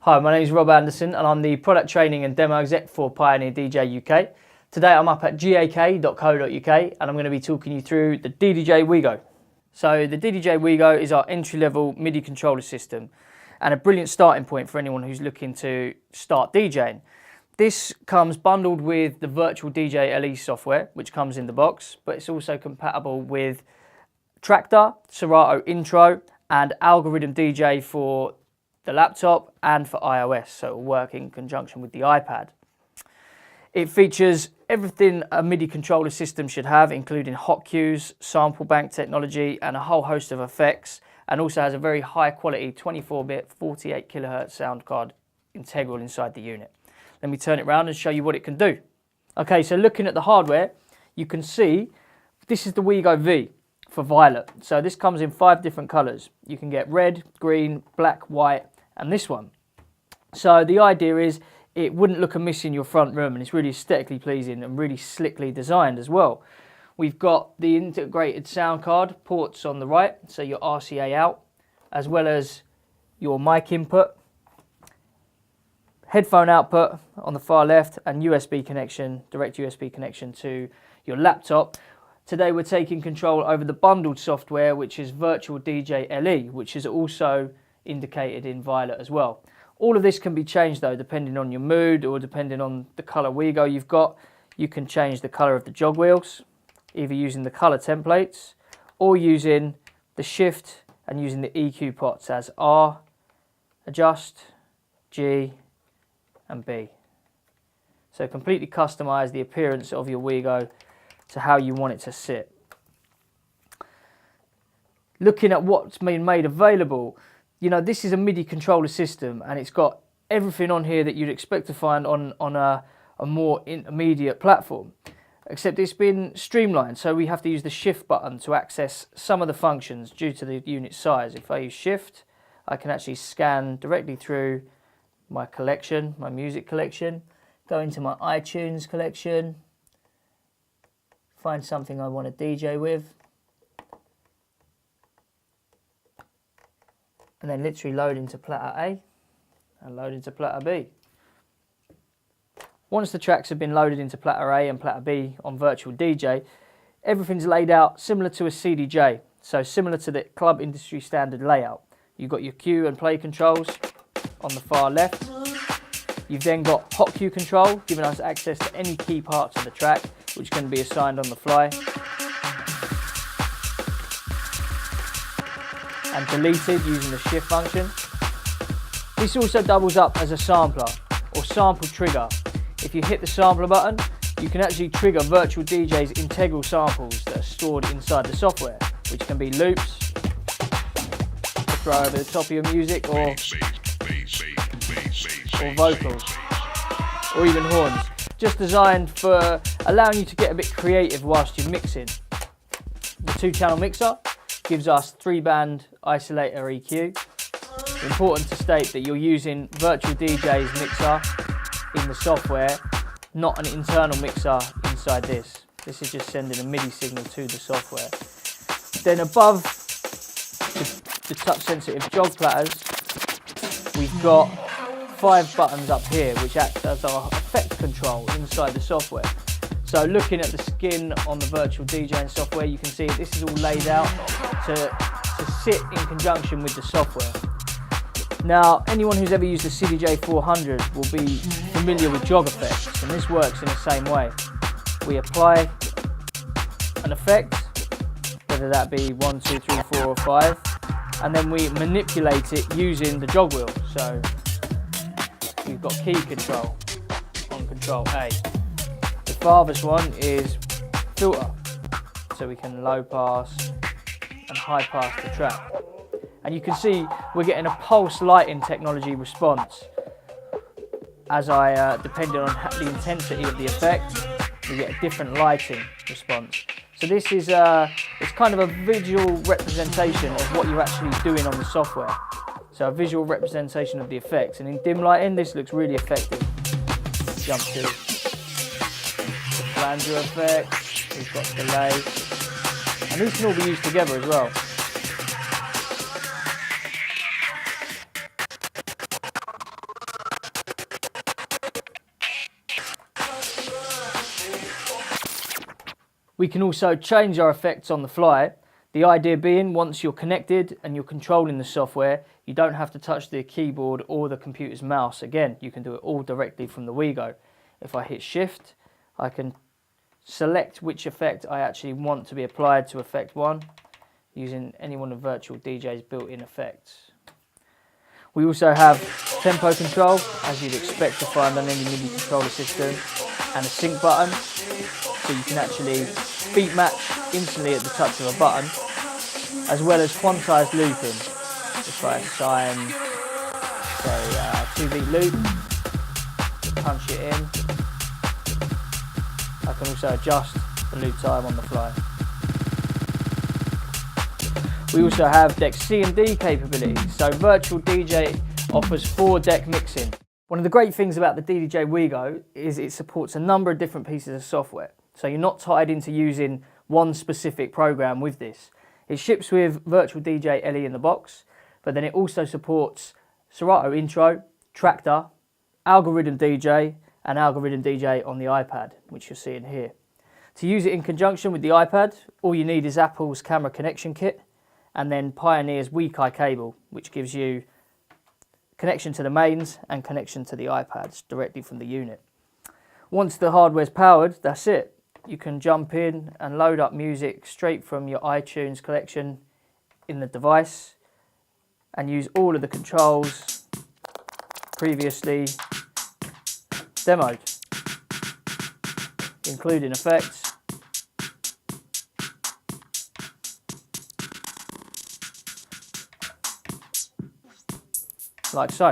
Hi, my name is Rob Anderson and I'm the Product Training and Demo Exec for Pioneer DJ UK. Today I'm up at GAK.co.uk and I'm going to be talking you through the Ddj Wego. So the Ddj Wego is our entry-level MIDI controller system and a brilliant starting point for anyone who's looking to start DJing. This comes bundled with the virtual DJ LE software, which comes in the box, but it's also compatible with Tractor, Serato Intro and Algorithm DJ for the laptop and for iOS, so it will work in conjunction with the iPad. It features everything a MIDI controller system should have, including hot cues, sample bank technology and a whole host of effects, and also has a very high quality 24-bit 48 kHz sound card integral inside the unit. Let me turn it around and show you what it can do. Okay, so looking at the hardware, you can see this is the Wego V for violet. So this comes in 5 different colours. You can get red, green, black, white and this one. So the idea is it wouldn't look amiss in your front room, and it's really aesthetically pleasing and really slickly designed as well. We've got the integrated sound card ports on the right, so your RCA out, as well as your mic input, headphone output on the far left, and USB connection, direct USB connection to your laptop. Today we're taking control over the bundled software, which is Virtual DJ LE, which is also indicated in violet as well. All of this can be changed though, depending on your mood or depending on the color Wego you've got. You can change the color of the jog wheels, either using the color templates or using the shift and using the EQ pots as R, adjust, G and B. So completely customize the appearance of your Wego to how you want it to sit. Looking at what's been made available, you know, this is a MIDI controller system and it's got everything on here that you'd expect to find on a more intermediate platform, except it's been streamlined, so we have to use the shift button to access some of the functions due to the unit size. If I use shift, I can actually scan directly through my collection, my music collection, go into my iTunes collection, find something I want to DJ with, and then literally load into platter A and load into platter B. Once the tracks have been loaded into platter A and platter B on Virtual DJ, everything's laid out similar to a CDJ, so similar to the club industry standard layout. You've got your cue and play controls on the far left. You've then got hot cue control, giving us access to any key parts of the track, which can be assigned on the fly and deleted using the shift function. This also doubles up as a sampler or sample trigger. If you hit the sampler button, you can actually trigger Virtual DJ's integral samples that are stored inside the software, which can be loops to throw over the top of your music, or vocals, or even horns. Just designed for allowing you to get a bit creative whilst you're mixing. The 2-channel mixer gives us 3-band isolator EQ. Important to state that you're using Virtual DJ's mixer in the software, not an internal mixer inside this. This is just sending a MIDI signal to the software. Then above the touch sensitive jog platters, we've got 5 buttons up here which act as our effect control inside the software. So looking at the skin on the Virtual DJing software, you can see this is all laid out to sit in conjunction with the software. Now, anyone who's ever used the CDJ 400 will be familiar with jog effects, and this works in the same way. We apply an effect, whether that be 1, 2, 3, 4 or 5, and then we manipulate it using the jog wheel. So we've got key control on control A. The farthest one is filter, so we can low pass and high pass the track. And you can see we're getting a pulse lighting technology response. As depending on the intensity of the effect, we get a different lighting response. So this is it's kind of a visual representation of what you're actually doing on the software. So a visual representation of the effects, and in dim lighting this looks really effective. Jump to the flanger effect, we've got delay, and these can all be used together as well. We can also change our effects on the fly. The idea being, once you're connected and you're controlling the software, you don't have to touch the keyboard or the computer's mouse. Again, you can do it all directly from the Wego. If I hit shift, I can select which effect I actually want to be applied to effect 1 using any one of Virtual DJ's built-in effects. We also have tempo control, as you'd expect to find on any MIDI controller system, and a sync button, so you can actually beat match instantly at the touch of a button, as well as quantized looping. If I assign, say, a 2-beat loop, punch it in, I can also adjust the loop time on the fly. We also have deck C and D capabilities, so Virtual DJ offers 4-deck mixing. One of the great things about the Ddj Wego is it supports a number of different pieces of software, so you're not tied into using one specific program with this. It ships with Virtual DJ LE in the box, but then it also supports Serato Intro, Tractor, Algorithm DJ, and Algorithm DJ on the iPad, which you're seeing here. To use it in conjunction with the iPad, all you need is Apple's camera connection kit, and then Pioneer's GAK cable, which gives you connection to the mains and connection to the iPads directly from the unit. Once the hardware's powered, that's it. You can jump in and load up music straight from your iTunes collection in the device and use all of the controls previously demoed, including effects, like so.